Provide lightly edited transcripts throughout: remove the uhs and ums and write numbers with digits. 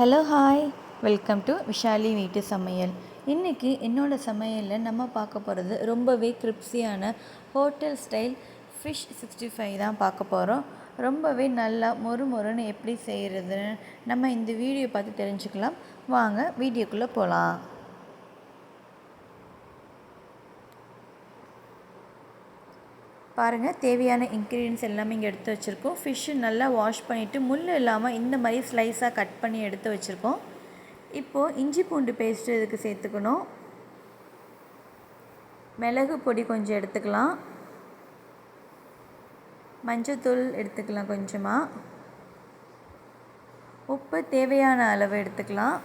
Hello hi, welcome to Vishali வீட்டு சமையல். இன்றைக்கி என்னோடய சமையலில் நம்ம பார்க்க போகிறது ரொம்பவே கிரிப்ஸியான ஹோட்டல் ஸ்டைல் ஃபிஷ் 65 தான் பார்க்க போகிறோம். ரொம்பவே நல்லா மொறுன்னு எப்படி செய்கிறதுன்னு நம்ம இந்த வீடியோ பார்த்து தெரிஞ்சுக்கலாம். வாங்க வீடியோக்குள்ளே போகலாம். பாருங்கள், தேவையான இன்க்ரீடியன்ஸ் எல்லாமே இங்கே எடுத்து வச்சுருக்கோம். ஃபிஷ்ஷு நல்லா வாஷ் பண்ணிவிட்டு முள் இல்லாமல் இந்த மாதிரி ஸ்லைஸாக கட் பண்ணி எடுத்து வச்சுருக்கோம். இப்போது இஞ்சி பூண்டு பேஸ்ட்டு இதுக்கு சேர்த்துக்கணும். மிளகு பொடி கொஞ்சம் எடுத்துக்கலாம். மஞ்சத்தூள் எடுத்துக்கலாம் கொஞ்சமாக. உப்பு தேவையான அளவு எடுத்துக்கலாம்.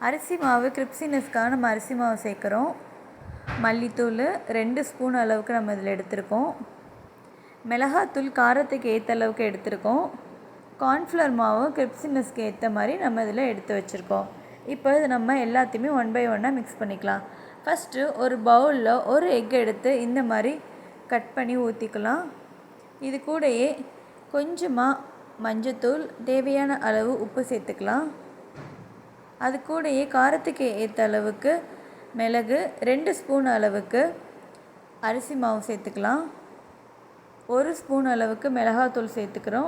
அரிசி மாவு கிரிப்ஸினஸ்க்காக நம்ம அரிசி மாவு சேர்க்குறோம். மல்லித்தூள் 2 ஸ்பூன் அளவுக்கு நம்ம இதில் எடுத்திருக்கோம். மிளகாத்தூள் காரத்துக்கு ஏற்ற அளவுக்கு எடுத்திருக்கோம். கார்ன்ஃப்ளவர் மாவு கிரிப்ஸினஸ்க்கு ஏற்ற மாதிரி நம்ம இதில் எடுத்து வச்சுருக்கோம். இப்போ இது நம்ம எல்லாத்தையுமே 1 by 1 மிக்ஸ் பண்ணிக்கலாம். ஃபஸ்ட்டு ஒரு பவுலில் ஒரு எக் எடுத்து இந்த மாதிரி கட் பண்ணி ஊற்றிக்கலாம். இது கூடயே கொஞ்சமாக மஞ்சத்தூள், தேவையான அளவு உப்பு சேர்த்துக்கலாம். அது கூடயே காரத்துக்கு ஏற்ற அளவுக்கு மிளகு, 2 ஸ்பூன் அளவுக்கு அரிசி மாவு சேர்த்துக்கலாம். 1 ஸ்பூன் அளவுக்கு மிளகாத்தூள் சேர்த்துக்கிறோம்.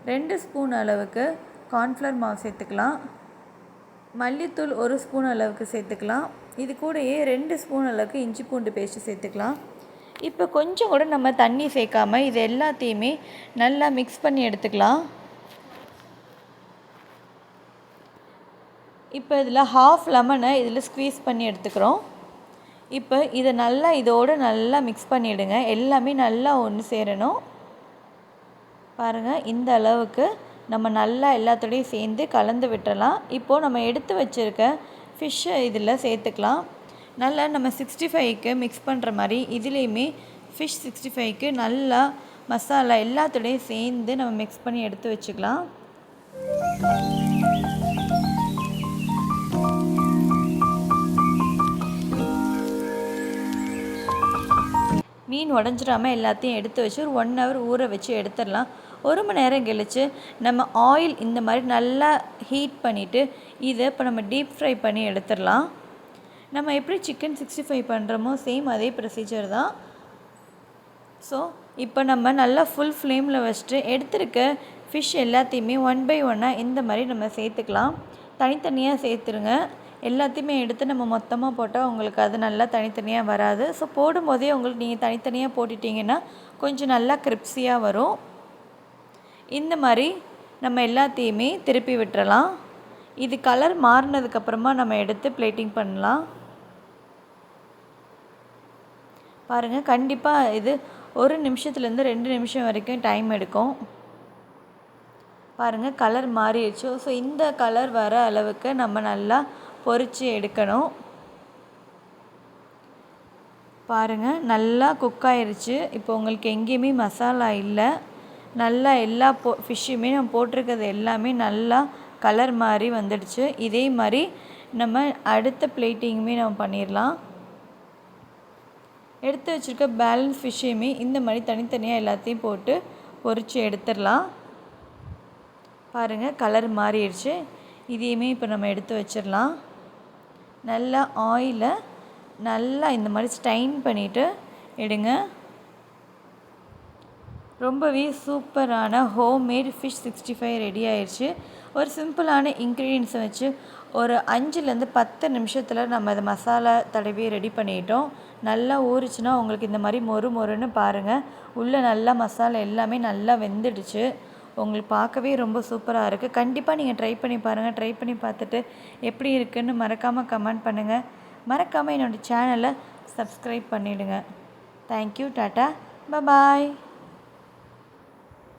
2 ஸ்பூன் அளவுக்கு கார்ன்ஃப்ளவர் மாவு சேர்த்துக்கலாம். மல்லித்தூள் 1 ஸ்பூன் அளவுக்கு சேர்த்துக்கலாம். இது கூடயே 2 ஸ்பூன் அளவுக்கு இஞ்சி பூண்டு பேஸ்ட்டு சேர்த்துக்கலாம். இப்போ கொஞ்சம் கூட நம்ம தண்ணி சேர்க்காமல் இது எல்லாத்தையுமே நல்லா மிக்ஸ் பண்ணி எடுத்துக்கலாம். இப்போ இதில் ஹாஃப் லெமனை இதில் ஸ்க்வீஸ் பண்ணி எடுத்துக்கிறோம். இப்போ இதை நல்லா இதோடு நல்லா மிக்ஸ் பண்ணிவிடுங்க. எல்லாமே நல்லா ஒன்று சேரணும். பாருங்கள், இந்த அளவுக்கு நம்ம நல்லா எல்லாத்தோடையும் சேர்ந்து கலந்து விட்டுறலாம். இப்போது நம்ம எடுத்து வச்சுருக்க ஃபிஷ்ஷை இதில் சேர்த்துக்கலாம். நல்லா நம்ம 65க்கு மிக்ஸ் பண்ணுற மாதிரி இதுலேயுமே ஃபிஷ் 65க்கு நல்லா மசாலா எல்லாத்தோடையும் சேர்ந்து நம்ம மிக்ஸ் பண்ணி எடுத்து வச்சுக்கலாம். மீன் உடஞ்சிடாமல் எல்லாத்தையும் எடுத்து வச்சு ஒரு 1 hour ஊற வச்சு எடுத்துடலாம். 1 மணி நேரம் கழித்து நம்ம ஆயில் இந்த மாதிரி நல்லா ஹீட் பண்ணிவிட்டு இதை இப்போ நம்ம டீப் ஃப்ரை பண்ணி எடுத்துடலாம். நம்ம எப்படி சிக்கன் 65 பண்ணுறோமோ சேம் அதே ப்ரொசீஜர் தான். ஸோ இப்போ நம்ம நல்லா ஃபுல் ஃப்ளேமில் வச்சுட்டு எடுத்துருக்க ஃபிஷ் எல்லாத்தையுமே 1 by 1 இந்த மாதிரி நம்ம சேர்த்துக்கலாம். தனித்தனியாக சேர்த்துருங்க. எல்லாத்தையுமே எடுத்து நம்ம மொத்தமாக போட்டால் உங்களுக்கு அது நல்லா தனித்தனியாக வராது. ஸோ போடும்போதே உங்களுக்கு நீங்கள் தனித்தனியாக போட்டுட்டிங்கன்னா கொஞ்சம் நல்லா கிரிப்ஸியாக வரும். இந்த மாதிரி நம்ம எல்லாத்தையுமே திருப்பி விட்டுறலாம். இது கலர் மாறினதுக்கப்புறமா நம்ம எடுத்து பிளேட்டிங் பண்ணலாம். பாருங்கள், கண்டிப்பாக இது 1 நிமிஷத்துலேருந்து 2 நிமிஷம் வரைக்கும் டைம் எடுக்கும். பாருங்கள், கலர் மாறிடுச்சு. ஸோ இந்த கலர் வர அளவுக்கு நம்ம நல்லா பொரித்து எடுக்கணும். பாருங்கள், நல்லா குக் ஆயிடுச்சு. இப்போ உங்களுக்கு எங்கேயுமே மசாலா இல்லை. நல்லா எல்லா ஃபிஷ்ஷுமே நம்ம போட்டிருக்கிறது எல்லாமே நல்லா கலர் மாதிரி வந்துடுச்சு. இதே மாதிரி நம்ம அடுத்த பிளேட்டிங்குமே நம்ம பண்ணிடலாம். எடுத்து வச்சுருக்க பேலன்ஸ் ஃபிஷ்ஷையுமே இந்த மாதிரி தனித்தனியாக எல்லாத்தையும் போட்டு பொரித்து எடுத்துடலாம். பாருங்கள், கலர் மாறிடுச்சு. இதையுமே இப்போ நம்ம எடுத்து வச்சிடலாம். நல்லா ஆயிலை நல்லா இந்த மாதிரி ஸ்டைன் பண்ணிவிட்டு எடுங்க. ரொம்பவே சூப்பரான ஹோம்மேட் ஃபிஷ் 65 ரெடி ஆயிடுச்சு. ஒரு சிம்பிளான இன்க்ரீடியன்ஸை வச்சு ஒரு 5லேருந்து 10 நிமிஷத்தில் நம்ம அதை மசாலா தடவி ரெடி பண்ணிட்டோம். நல்லா ஊறிச்சுன்னா உங்களுக்கு இந்த மாதிரி மொறுன்னு பாருங்கள். உள்ளே நல்லா மசாலா எல்லாமே நல்லா வெந்துடுச்சு. உங்களுக்கு பார்க்கவே ரொம்ப சூப்பராக இருக்குது. கண்டிப்பாக நீங்கள் ட்ரை பண்ணி பாருங்கள். ட்ரை பண்ணி பார்த்துட்டு எப்படி இருக்குதுன்னு மறக்காமல் கமெண்ட் பண்ணுங்கள். மறக்காமல் என்னோடய சேனலை சப்ஸ்கிரைப் பண்ணிவிடுங்க. தேங்க்யூ, டாட்டா, பாய்.